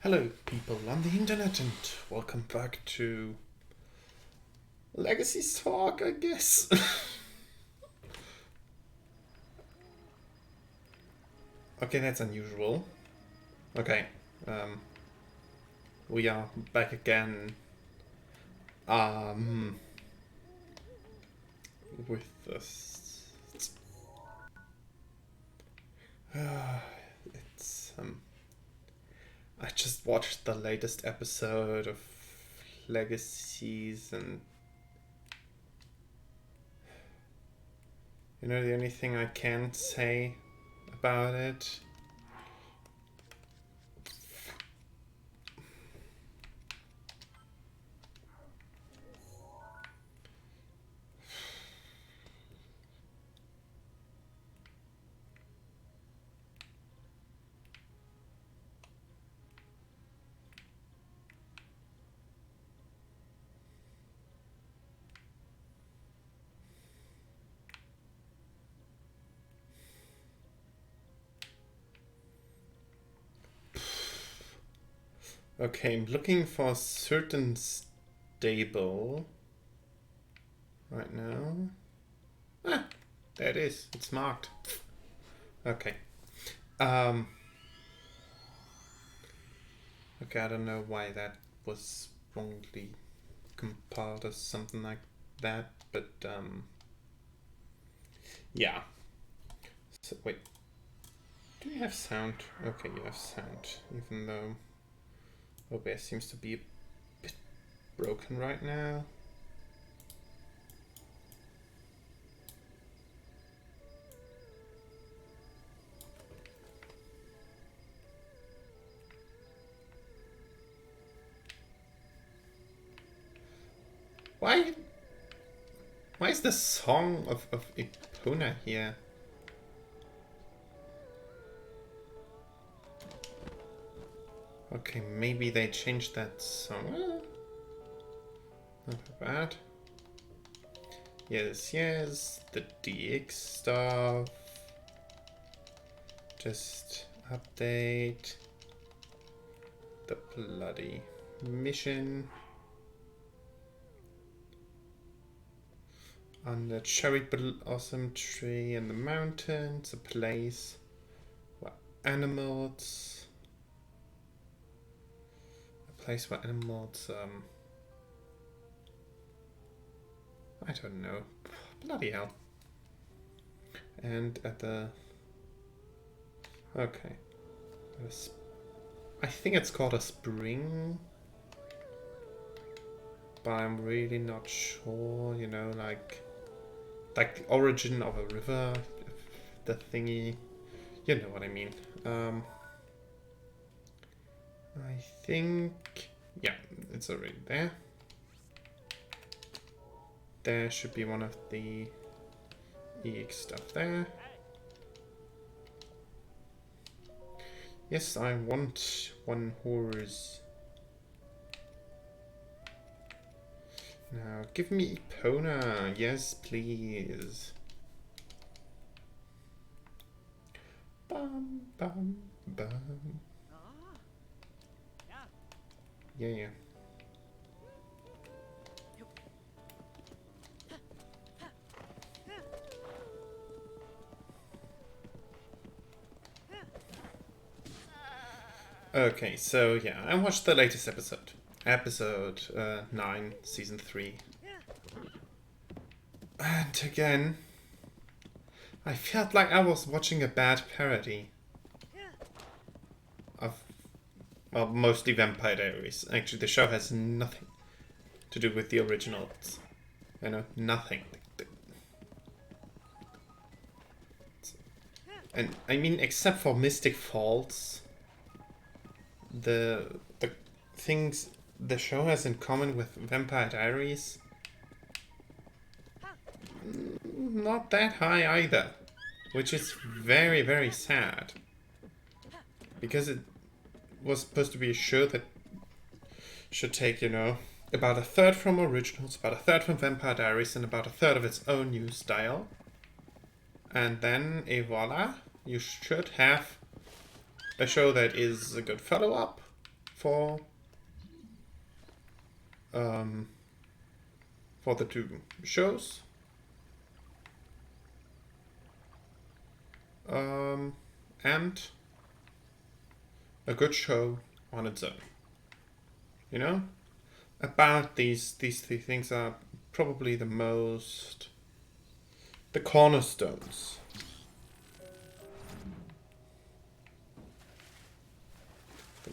Hello, people on the internet, and welcome back to Legacies Talk, I guess. Okay, that's unusual. Okay, um, we are back again, um, with this. It's, I just watched the latest episode of Legacies, and you know, the only thing I can say about it. Okay, I'm looking for a certain stable right now. Ah, there it is. It's marked. Okay. Um. Okay, I don't know why that was wrongly compiled or something like that, but yeah. So wait, do you have sound? Okay, you have sound, even though OBS seems to be a bit broken right now. Why? Why is the song of Ipona here? Okay, maybe they changed that song. Not bad. Yes, yes, the DX stuff. Just update the bloody mission. On the cherry blossom tree in the mountains, a place where animals. A place where animals, I don't know. Bloody hell. And at the. Okay. I think it's called a spring. But I'm really not sure, you know, like the origin of a river, the thingy, you know what I mean. I think, yeah, it's already there. There should be one of the EX stuff there. Yes, I want one horse. Now, give me Epona. Yes, please. Bum, bum, bum. Yeah. Okay, so yeah, I watched the latest episode. Episode 9, Season 3. And again, I felt like I was watching a bad parody of, well, mostly Vampire Diaries. Actually, the show has nothing to do with the originals. You know, nothing. And I mean, except for Mystic Falls, the things the show has in common with Vampire Diaries, not that high either, which is very, very sad, because it was supposed to be a show that should take, you know, about a third from originals, about a third from Vampire Diaries, and about a third of its own new style, and then, et voila, you should have a show that is a good follow-up for the two shows. And a good show on its own. You know? About these three things are probably the cornerstones.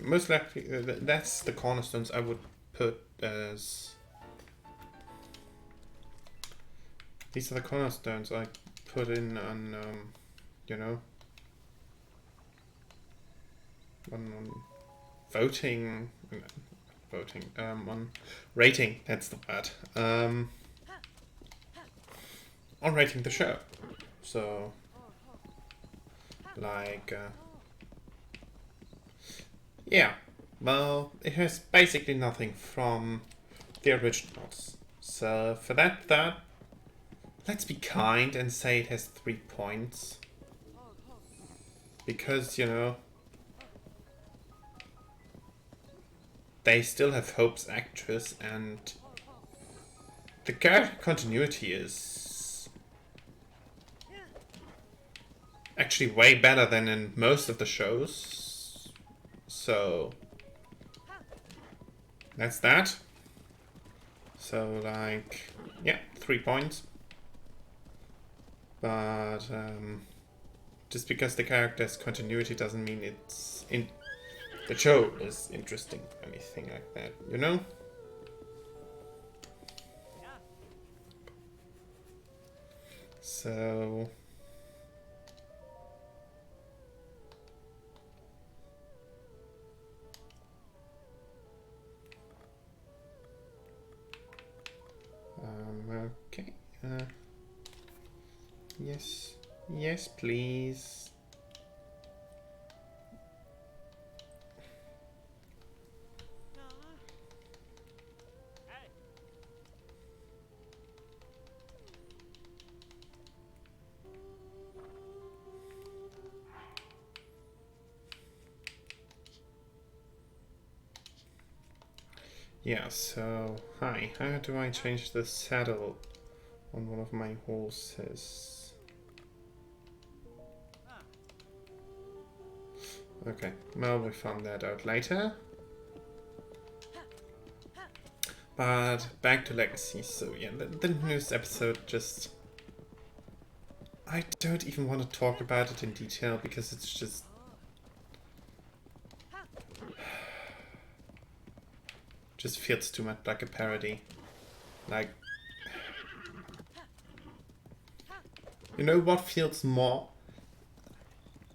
Most likely, that's the cornerstones I would put as... These are the cornerstones I put in on, you know, on voting, on rating, that's the word, on rating the show. So, like, yeah, well, it has basically nothing from the originals. So, for that, let's be kind and say it has 3 points. Because, you know, they still have Hope's actress, and the character continuity is actually way better than in most of the shows. So, that's that. So, like, yeah, 3 points. But, just because the character's continuity doesn't mean it's in the show is interesting or anything like that, you know? So... okay. Yes. Yes, please. Yeah, so... Hi, how do I change the saddle on one of my horses? Okay, well, we found that out later. But back to Legacies. So yeah, the news episode just... I don't even want to talk about it in detail because it's just... just feels too much like a parody. Like... You know what feels more?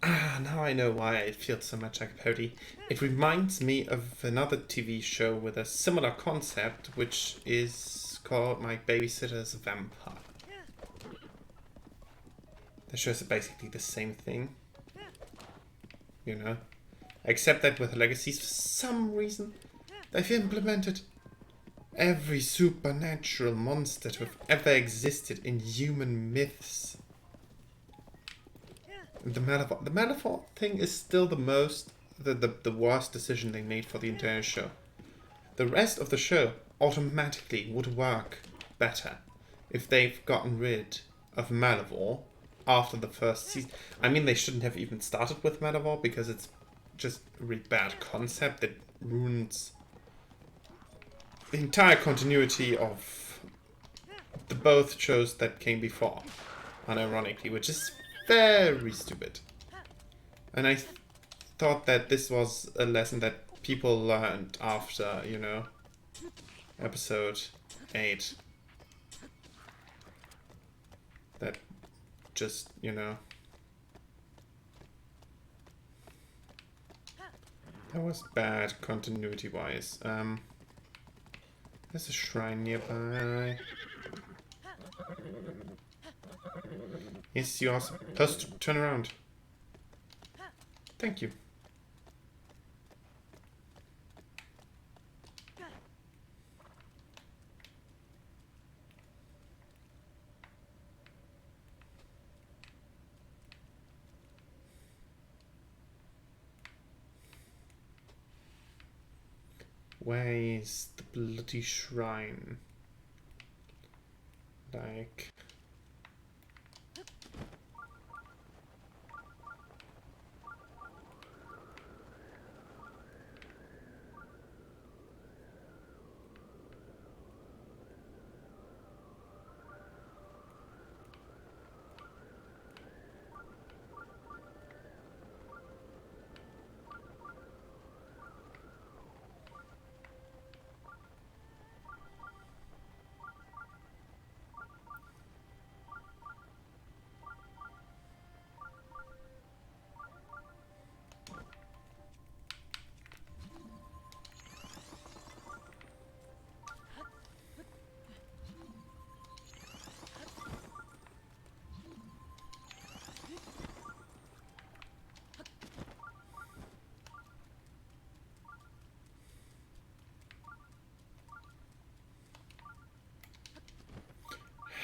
Now I know why it feels so much like a parody. It reminds me of another TV show with a similar concept, which is called My Babysitter's Vampire. The shows are basically the same thing. You know? Except that with Legacies, for some reason, they've implemented every supernatural monster to have ever existed in human myths. The Malevolent thing is still the worst decision they made for the entire show. The rest of the show automatically would work better if they've gotten rid of Malivore after the first season. I mean, they shouldn't have even started with Malivore because it's just a really bad concept that ruins the entire continuity of the both shows that came before, unironically, which is very stupid. And I thought that this was a lesson that people learned after, you know, episode 8. That just, you know... That was bad continuity-wise. There's a shrine nearby. Yes, you are supposed to turn around. Thank you. Where is the bloody shrine? Like...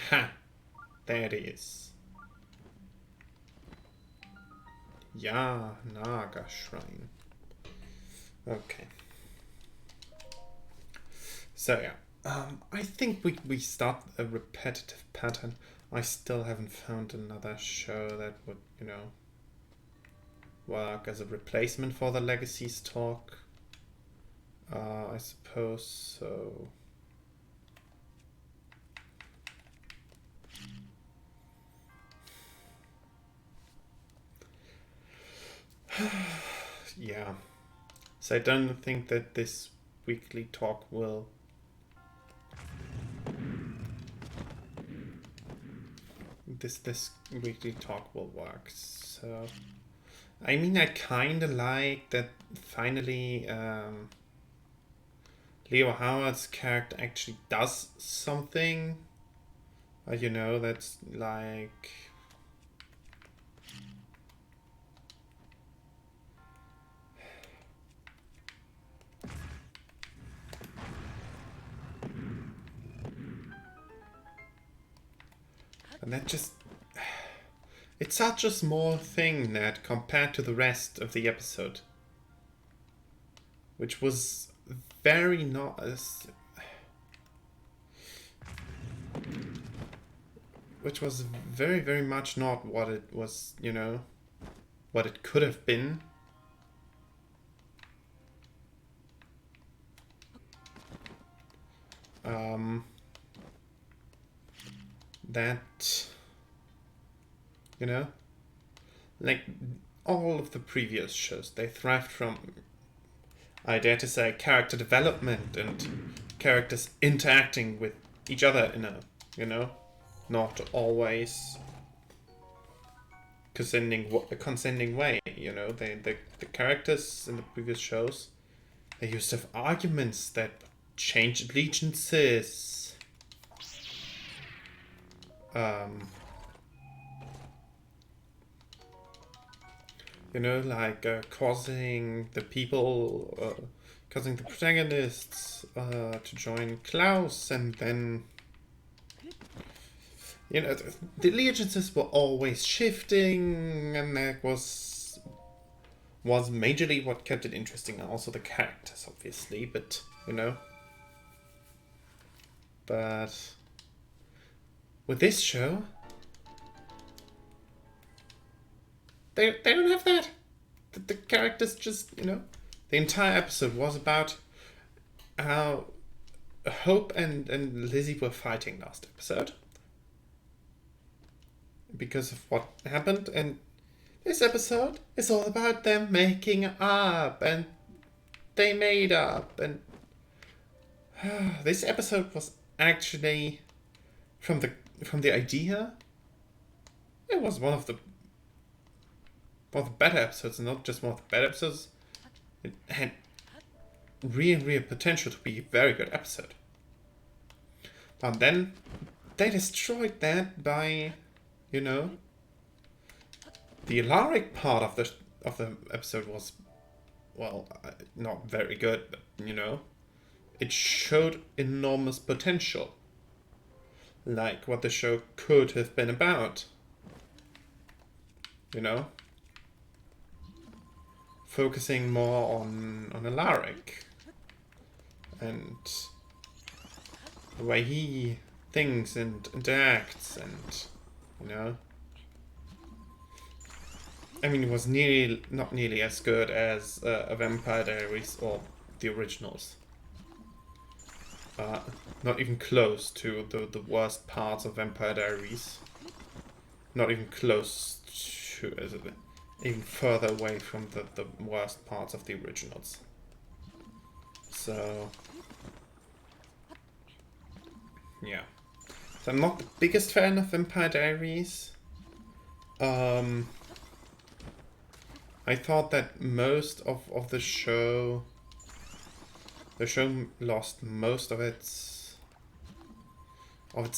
Ha! There it is. Ja, Naga Shrine. Okay. So yeah, I think we start a repetitive pattern. I still haven't found another show that would, you know, work as a replacement for the Legacies talk. I suppose so. Yeah. So I don't think that this weekly talk will... This weekly talk will work. So... I mean, I kinda like that finally Leo Howard's character actually does something. You know, that's like... And that just... It's such a small thing that compared to the rest of the episode. Which was very not... Which was very, very much not what it was, you know, what it could have been. That, you know, like all of the previous shows, they thrived from, I dare to say, character development and characters interacting with each other in a, you know, not always consenting way, you know. The characters in the previous shows, they used to have arguments that changed allegiances. You know, like causing the protagonists to join Klaus, and then, you know, the allegiances were always shifting, and that was majorly what kept it interesting. And also the characters, obviously, but, you know. But with this show, they don't have that. The characters just, you know, the entire episode was about how Hope and Lizzie were fighting last episode because of what happened, and this episode is all about them making up, and they made up, and this episode was actually from the idea, it was one of the better episodes, and not just one of the better episodes. It had real potential to be a very good episode. But then they destroyed that by, you know, the Alaric part of the episode was, well, not very good, but, you know, it showed enormous potential, like what the show could have been about, you know, focusing more on Alaric, and the way he thinks and interacts, and you know, I mean, it was not nearly as good as a Vampire Diaries or the originals. Not even close to the worst parts of Vampire Diaries. Not even close to, even further away from the worst parts of the originals. So, yeah. So I'm not the biggest fan of Vampire Diaries. I thought that most of the show lost most of its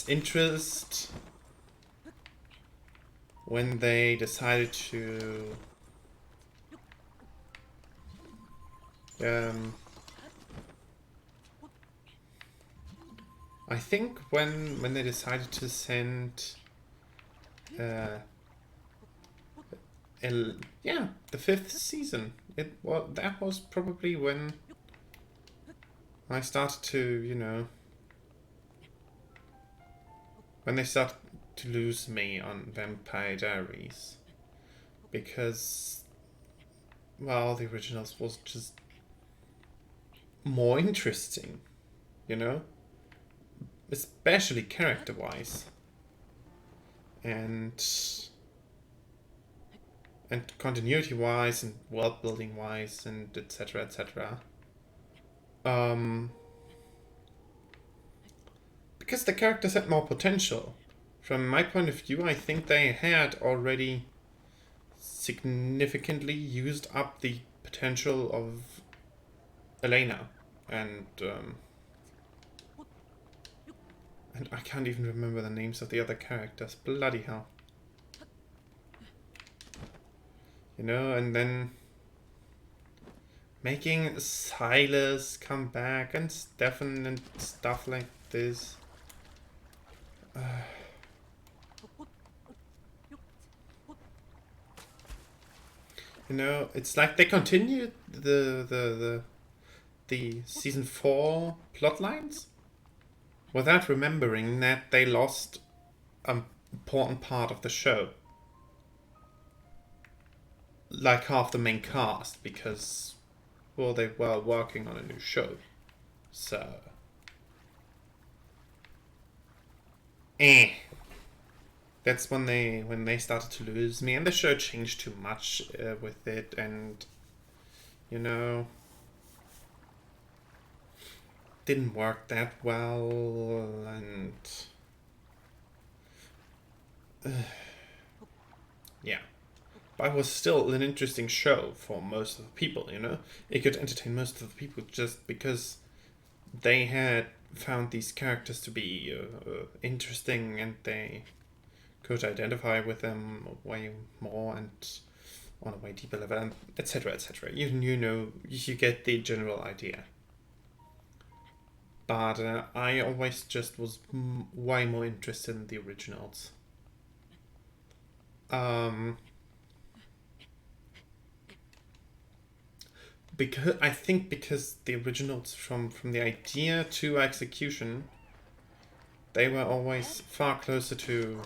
interest when they decided to I think when they decided to send the 5th season. That was probably when I started to, you know, when they started to lose me on Vampire Diaries. Because, well, the originals was just more interesting, you know? Especially character-wise. And continuity-wise, and world-building-wise, and etc., etc. Because the characters had more potential. From my point of view, I think they had already significantly used up the potential of Elena, and I can't even remember the names of the other characters. Bloody hell. You know, and then making Silas come back and Stefan and stuff like this. You know, it's like they continued the season 4 plotlines without remembering that they lost an important part of the show. Like half the main cast, because, well, they were working on a new show. So, that's when they started to lose me, and the show changed too much with it, and you know, didn't work that well, and yeah. But it was still an interesting show for most of the people, you know? It could entertain most of the people just because they had found these characters to be interesting, and they could identify with them way more and on a way deeper level, and etc., etc. You know, you get the general idea. But I always just was way more interested in the originals. Because the originals, from the idea to execution, they were always far closer to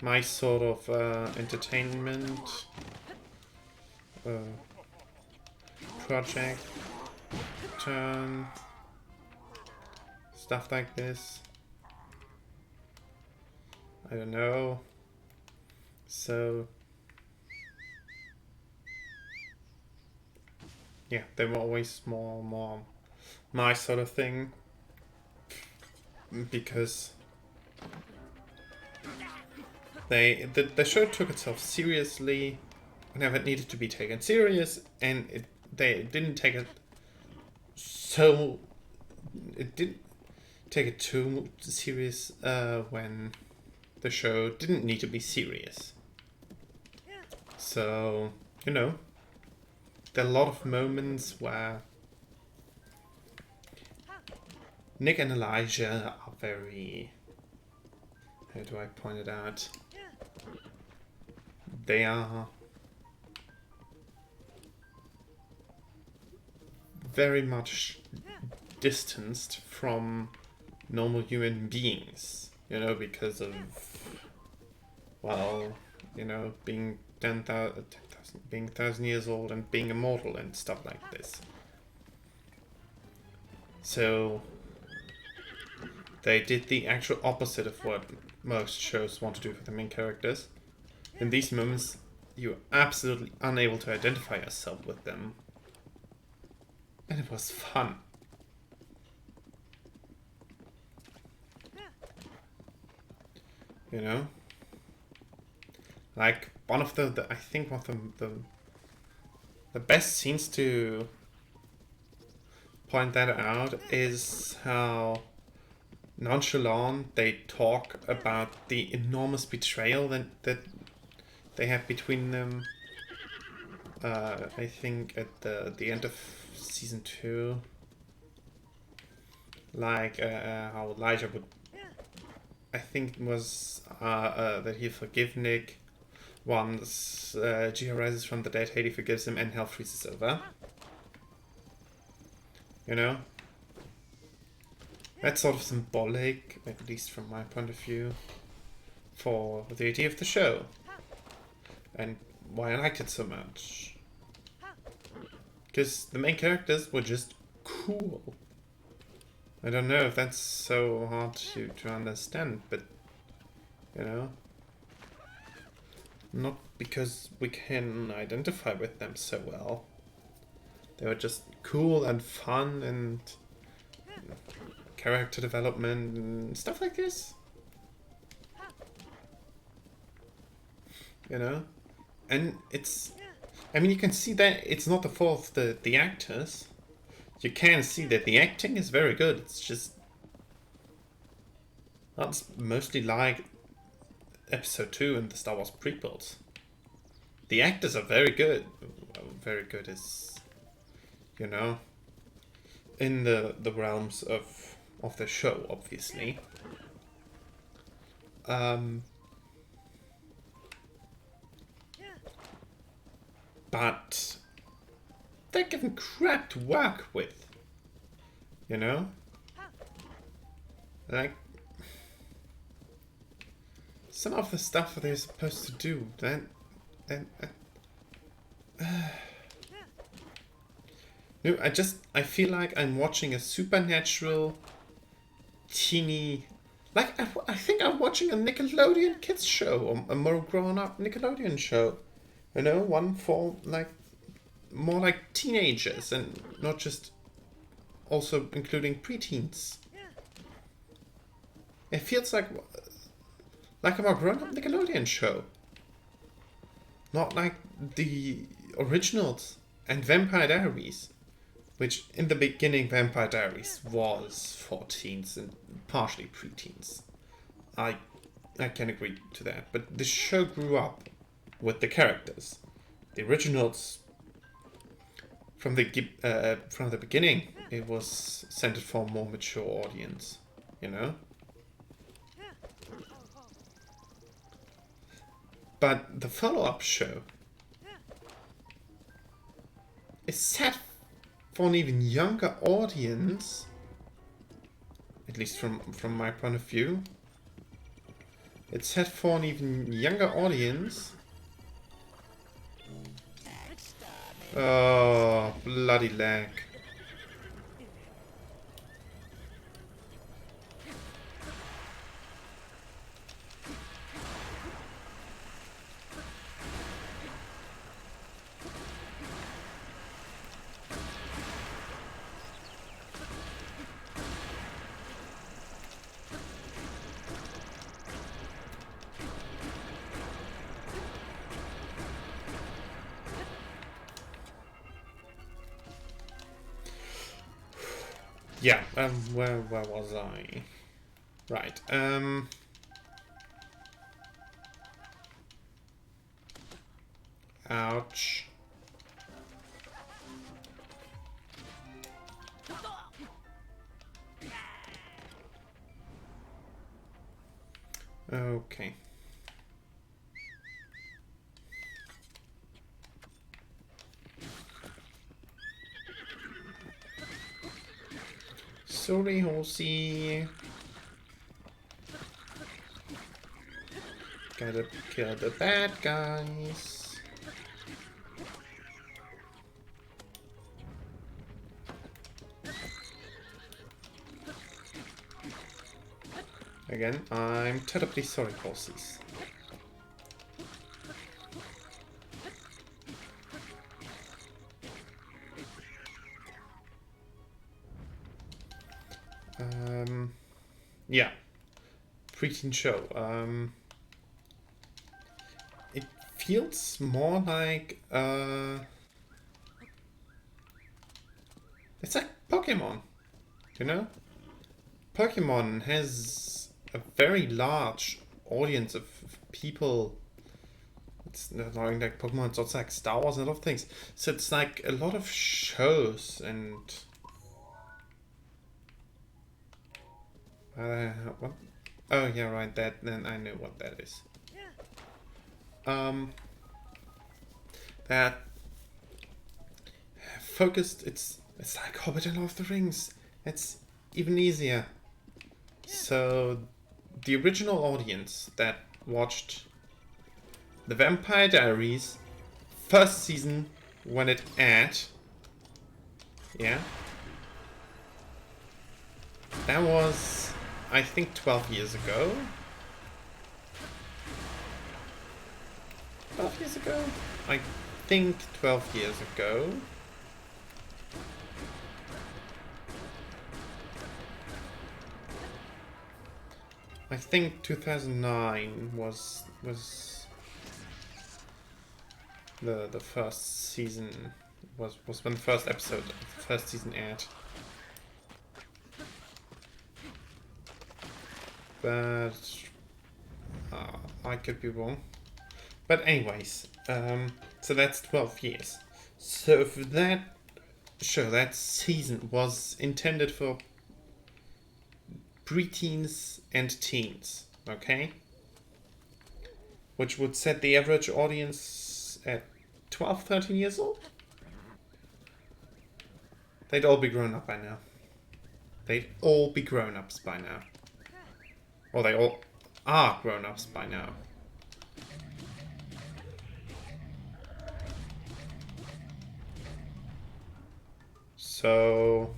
my sort of entertainment project turn, stuff like this. I don't know. So yeah, they were always more my sort of thing, because the show took itself seriously whenever it needed to be taken serious, and they didn't take it so. It didn't take it too serious when the show didn't need to be serious. So, you know, there are a lot of moments where Nick and Elijah are very... How do I point it out? They are very much distanced from normal human beings, you know, because of, well, you know, being 10,000, being 1,000 years old and being immortal and stuff like this. So they did the actual opposite of what most shows want to do for the main characters. In these moments, you're absolutely unable to identify yourself with them. And it was fun. You know? Like, one of the I think one of the best scenes to point that out is how nonchalant they talk about the enormous betrayal that they have between them. I think at the end of season 2, like how Elijah would, I think it was that he forgive Nick once G rises from the dead, Haley forgives him, and hell freezes over. You know? That's sort of symbolic, at least from my point of view, for the idea of the show. And why I liked it so much. Because the main characters were just cool. I don't know if that's so hard to understand, but, you know. Not because we can identify with them so well. They were just cool and fun and character development and stuff like this. You know? And it's... I mean, you can see that it's not the fault of the actors. You can see that the acting is very good. It's just... That's mostly like episode 2 in the Star Wars prequels. The actors are very good. Very good is... You know? In the realms of the show, obviously. But they're given crap to work with. You know? Like, some of the stuff that they're supposed to do, no, I feel like I'm watching a supernatural, teeny, like, I think I'm watching a Nickelodeon kids show, or a more grown-up Nickelodeon show. You know, one for, like, more like teenagers, and not just also including preteens. It feels like a more grown-up Nickelodeon show. Not like the originals and Vampire Diaries. Which, in the beginning, Vampire Diaries was for teens and partially preteens. I can agree to that. But the show grew up with the characters. The originals, from the beginning, it was centered for a more mature audience. You know? But the follow-up show is set for an even younger audience, at least from my point of view. It's set for an even younger audience. Oh, bloody lag. Yeah, where was I? Right, ouch. Okay. Sorry, horsey. Gotta kill the bad guys. Again, I'm terribly sorry, horses. Yeah. Preteen show. It feels more like, it's like Pokemon, you know? Pokemon has a very large audience of people. It's not only like Pokemon, it's also like Star Wars and a lot of things. So it's like a lot of shows and... what? Oh yeah, right, then I know what that is. That focused, it's like Hobbit and Lord of the Rings. It's even easier. So the original audience that watched The Vampire Diaries first season when it aired, yeah, that was, I think, 12 years ago. 12 years ago? I think 12 years ago. I think 2009 was the first season, was when the first episode of the first season aired. But I could be wrong. But anyways, so that's 12 years. So for that show, that season was intended for preteens and teens, okay? Which would set the average audience at 12, 13 years old? They'd all be grown up by now. They'd all be grown-ups by now. Or they all are grown-ups by now. So...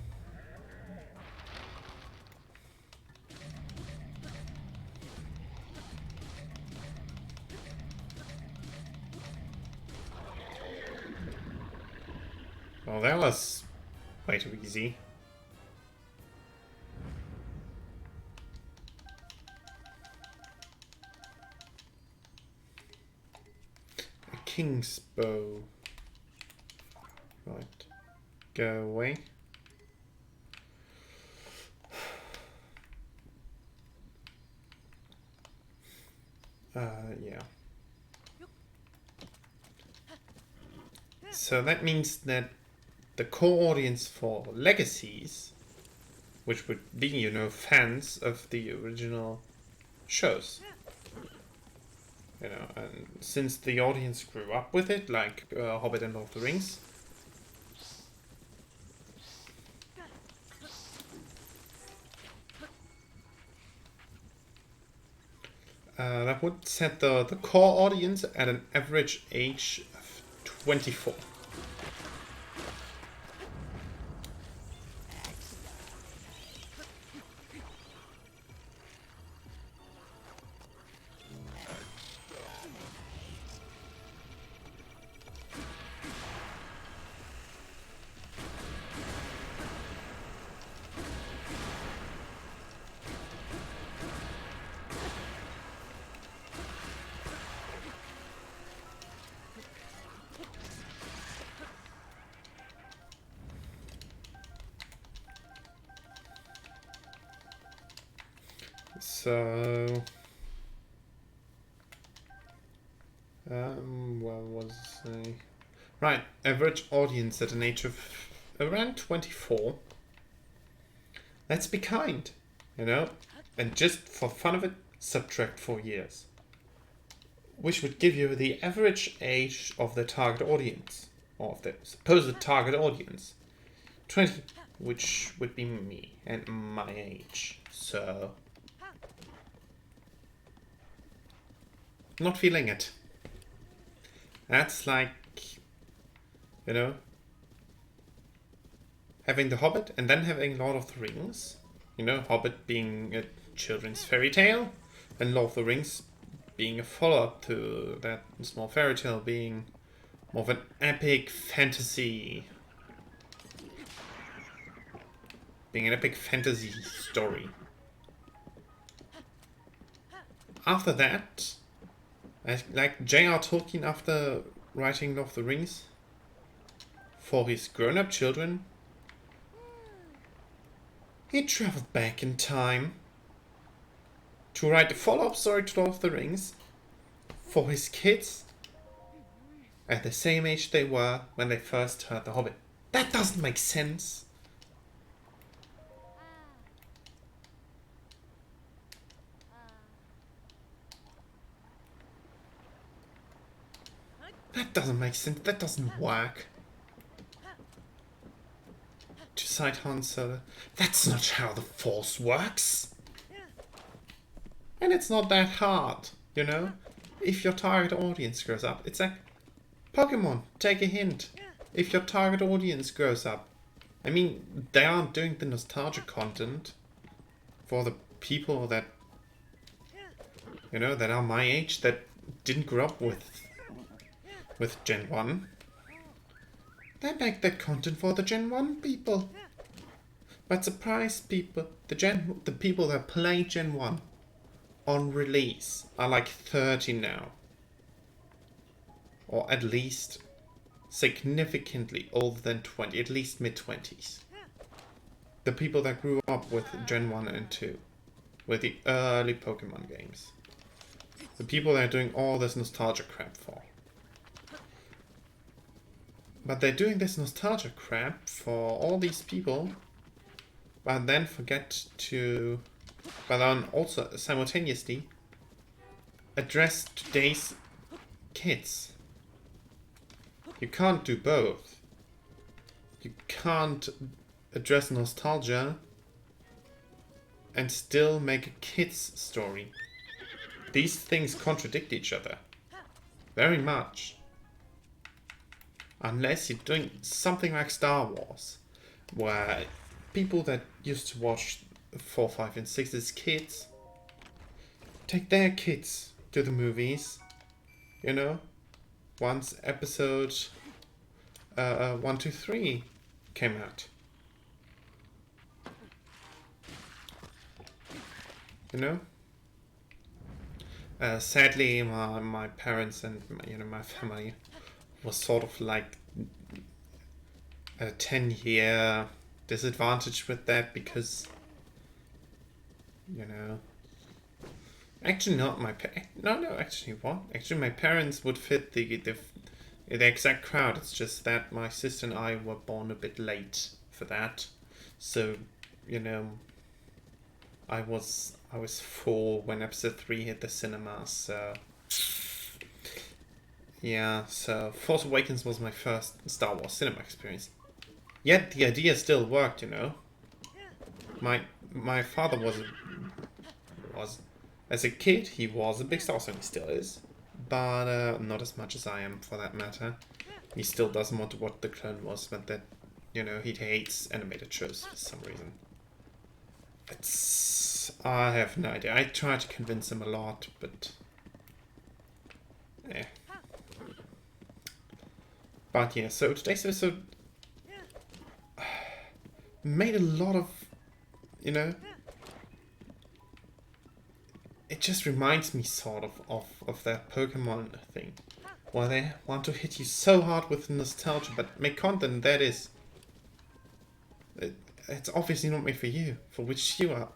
well, that was way too easy. A king's bow. Right. Go away. Yeah. So that means that the core audience for Legacies, which would be, you know, fans of the original shows, you know, and since the audience grew up with it, like Hobbit and Lord of the Rings, that would set the core audience at an average age of 24. So, what was I? Right, average audience at an age of around 24. Let's be kind, you know, and just for fun of it, subtract 4 years, which would give you the average age of the target audience, or of the supposed target audience, 20 which would be me and my age. So, not feeling it. That's like, you know, having The Hobbit and then having Lord of the Rings. You know, Hobbit being a children's fairy tale, and Lord of the Rings being a follow-up to that small fairy tale, being more of an epic fantasy. Being an epic fantasy story. After that, like J.R. Tolkien after writing Lord of the Rings, for his grown-up children, he traveled back in time to write the follow-up story to Lord of the Rings for his kids at the same age they were when they first heard The Hobbit. That doesn't make sense. That doesn't make sense. That doesn't work. To cite Han Solo, that's not how the Force works. And it's not that hard, you know? If your target audience grows up, it's like Pokemon, take a hint. If your target audience grows up, I mean, they aren't doing the nostalgia content for the people that, you know, that are my age, that didn't grow up with Gen 1. They make that content for the Gen 1 people. But surprise people, the people that play Gen 1 on release are like 30 now. Or at least significantly older than 20, at least mid-20s. The people that grew up with Gen 1 and 2, with the early Pokemon games. The people that are doing all this nostalgia crap for. But they're doing this nostalgia crap for all these people, but then forget to, but then also simultaneously address today's kids. You can't do both. You can't address nostalgia and still make a kid's story. These things contradict each other very much. Unless you're doing something like Star Wars, where people that used to watch 4, 5, and 6 as kids take their kids to the movies, you know? Once episode 1, 2, 3 came out. You know? Sadly, my parents and my family was sort of like a 10-year disadvantage with that, because, you know, actually not my actually my parents would fit the exact crowd. It's just that my sister and I were born a bit late for that, so, you know, I was 4 when episode 3 hit the cinema, so yeah, so Force Awakens was my first Star Wars cinema experience. Yet the idea still worked, you know. My father was as a kid, he was a big Star Wars fan, he still is, but not as much as I am, for that matter. He still doesn't want to watch the Clone Wars, but that, you know, he hates animated shows for some reason. I have no idea. I try to convince him a lot, but eh. But yeah, so today's episode made a lot of, you know, it just reminds me sort of that Pokemon thing, where they want to hit you so hard with nostalgia, but make content that is, it's obviously not made for you, for which you are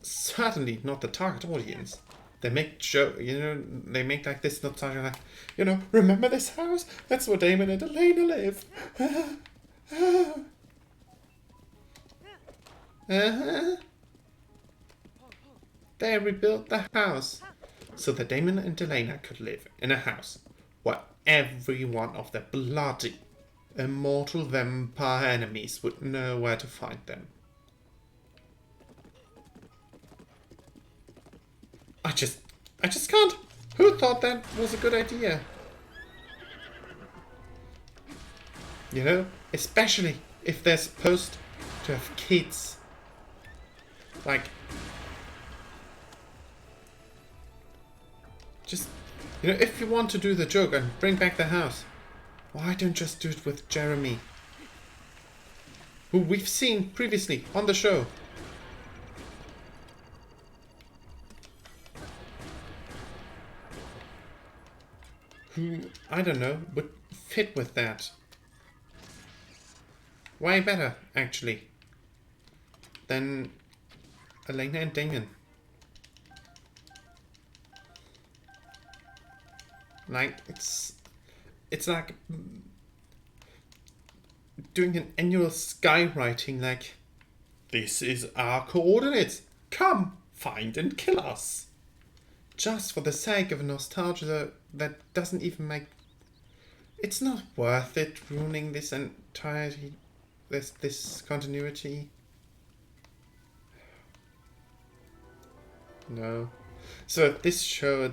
certainly not the target audience. They make they make like this nostalgia, like, you know, remember this house? That's where Damon and Elena live. They rebuilt the house so that Damon and Elena could live in a house where every one of their bloody immortal vampire enemies would know where to find them. I just can't. Who thought that was a good idea? You know, especially if they're supposed to have kids. Like, just, you know, if you want to do the joke and bring back the house, why don't just do it with Jeremy? Who we've seen previously on the show. Who, I don't know, would fit with that. Way better, actually, than Elena and Damien. Like, it's like doing an annual skywriting, like, this is our coordinates. Come, find and kill us. Just for the sake of a nostalgia that doesn't even make... It's not worth it ruining this entirety, this continuity. No. So this show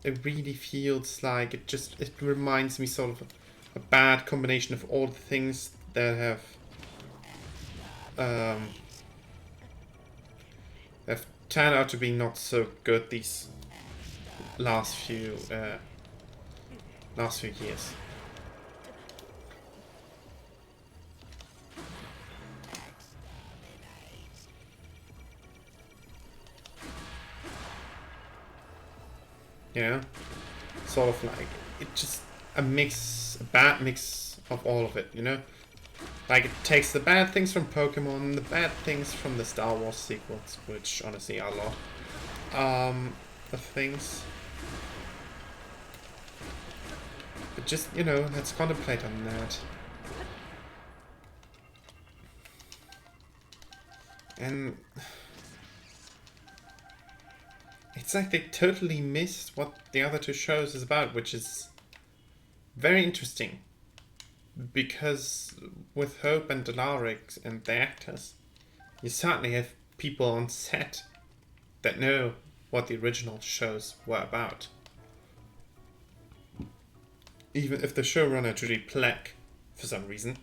it really feels like it reminds me sort of a bad combination of all the things that have turned out to be not so good these last few years. You know, sort of like it's just a bad mix of all of it. You know, like it takes the bad things from Pokemon, the bad things from the Star Wars sequels, which honestly are a lot of things. But just, you know, let's contemplate on that. And it's like they totally missed what the other two shows is about, which is very interesting. Because with Hope and Dolaric and the actors, you certainly have people on set that know what the original shows were about. Even if the showrunner, Judy Plec, for some reason,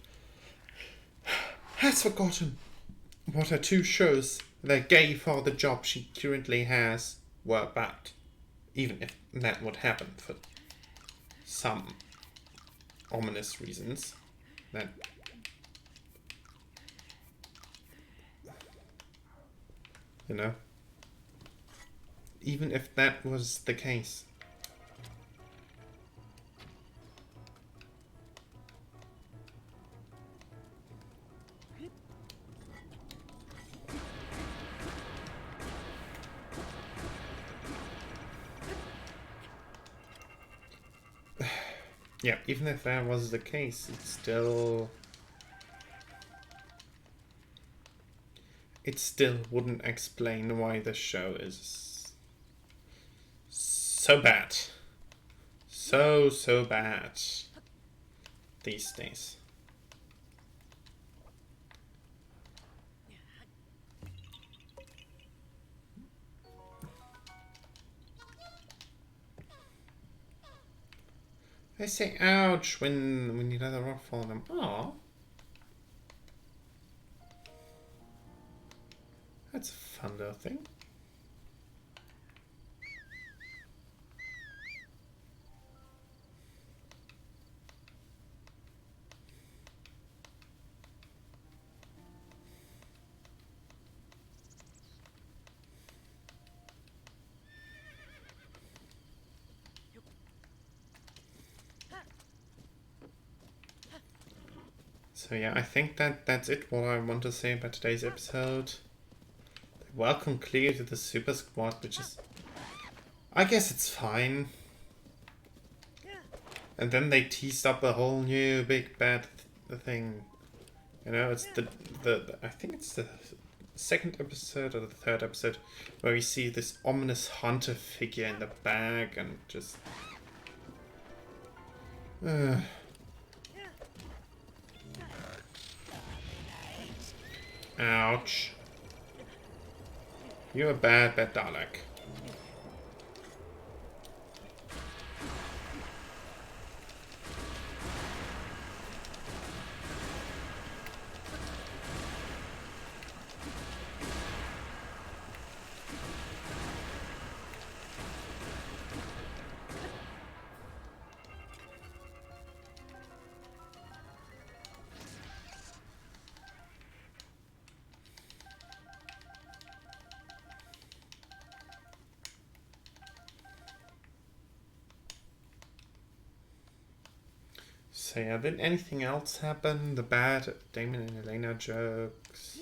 has forgotten what her two shows that gave her the job she currently has were about. Even if that would happen for some ominous reasons. That... You know? Even if that was the case. Yeah, even if that was the case, it still wouldn't explain why the show is so bad. So bad these days. They say ouch when you let a rock fall on them. Aww. That's a fun little thing. So yeah, I think that's it what I want to say about today's episode. They welcome Cleo to the Super Squad, which is... I guess it's fine. And then they teased up a whole new big bad thing. You know, it's the I think it's the second episode or the third episode where we see this ominous hunter figure in the bag and just... Ouch. You're a bad, bad Dalek. So yeah, did anything else happen? The bad Damon and Elena jokes.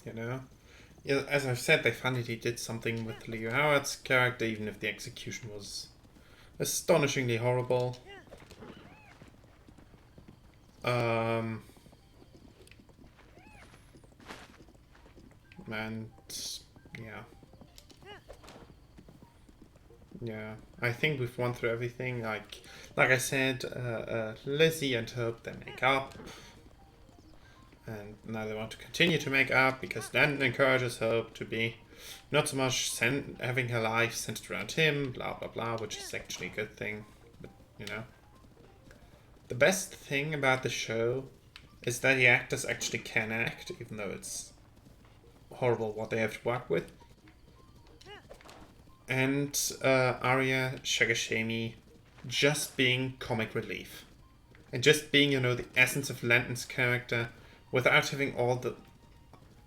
You know? Yeah, as I've said, they finally did something with Leo Howard's character, even if the execution was astonishingly horrible. And yeah. Yeah, I think we've gone through everything. Like I said, Lizzie and Hope, they make up. And now they want to continue to make up because Landon encourages Hope to be not so much having her life centered around him, blah blah blah, which is actually a good thing. But, you know. The best thing about the show is that the actors actually can act, even though it's horrible what they have to work with. And Arya Shagashemi just being comic relief. And just being, you know, the essence of Landon's character without having all the,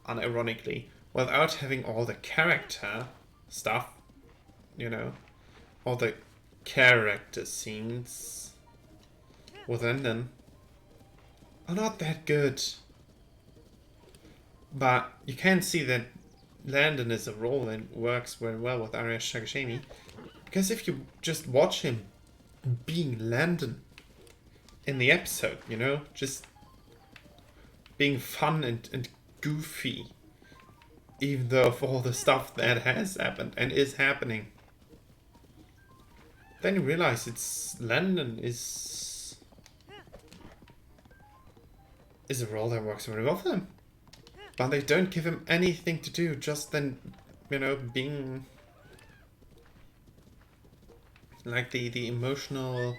unironically, without having all the character stuff, you know, all the character scenes with Landon are not that good. But you can see that Landon is a role that works very well with Arya Shagashemi. Because if you just watch him being Landon in the episode, you know, just being fun and goofy, even though of all the stuff that has happened and is happening, then you realize it's Landon is a role that works very well for him. But they don't give him anything to do, just then, you know, being like the emotional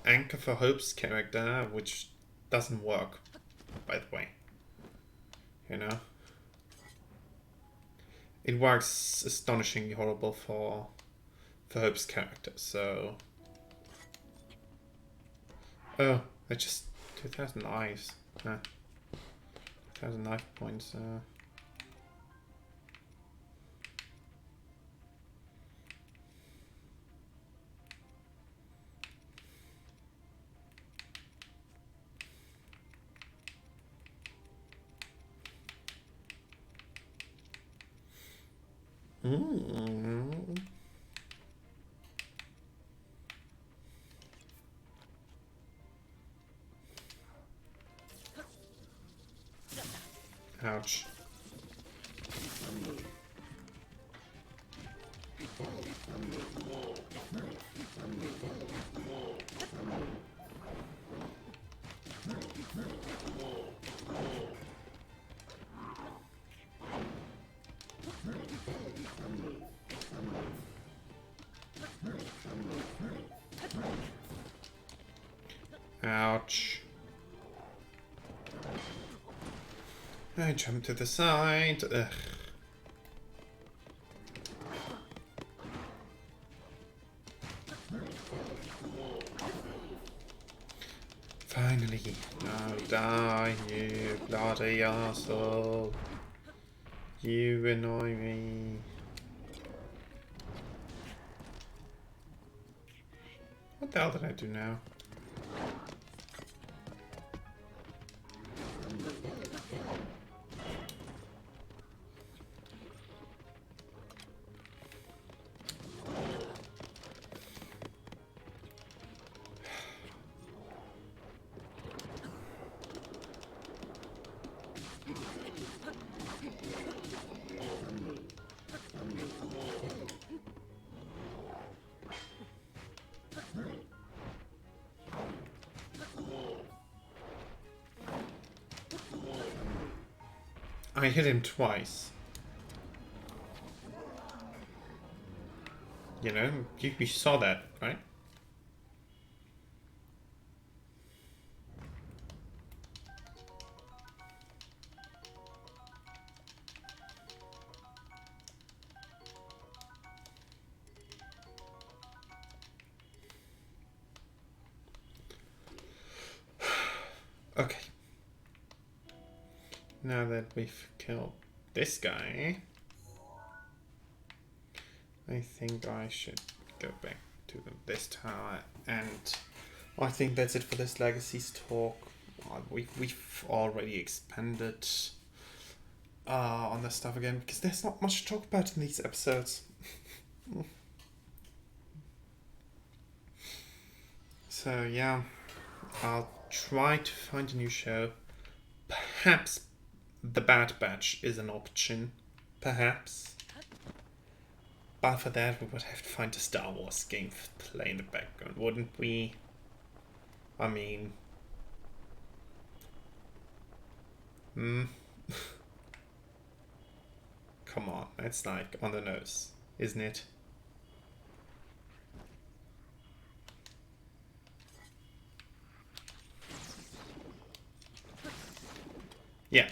anchor for Hope's character, which doesn't work, by the way. You know? It works astonishingly horrible for Hope's character, so... Oh, that's just 2,000 lives. 2,000 life points. Ouch. Ouch. I jumped to the side. Ugh. Finally. Now die, you bloody arsehole. You annoy me. What the hell did I do now? I hit him twice. You know, you saw that, right? Okay. Now that we've killed this guy, I think I should go back to this tower, and I think that's it for this Legacies talk. We've already expanded on this stuff again, because there's not much to talk about in these episodes. So yeah, I'll try to find a new show. Perhaps the Bad Batch is an option. Perhaps. But for that, we would have to find a Star Wars game to play in the background, wouldn't we? I mean... Come on, that's like on the nose, isn't it? Yeah,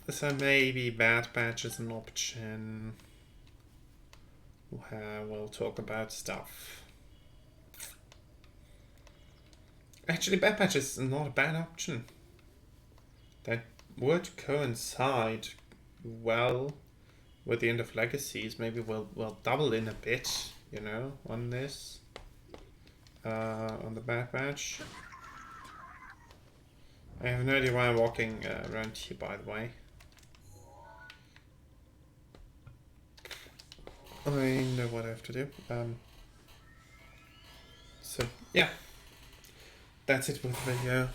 so maybe Bad Batch is an option. We'll talk about stuff. Actually, Bad Batch is not a bad option. That would coincide well with the end of Legacies. Maybe we'll double in a bit, you know, on this. On the Bad Batch. I have no idea why I'm walking around here, by the way. I know what I have to do. So, yeah. That's it with the video.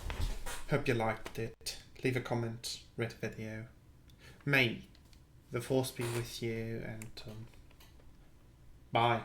Hope you liked it. Leave a comment, rate the video. May the force be with you, and bye.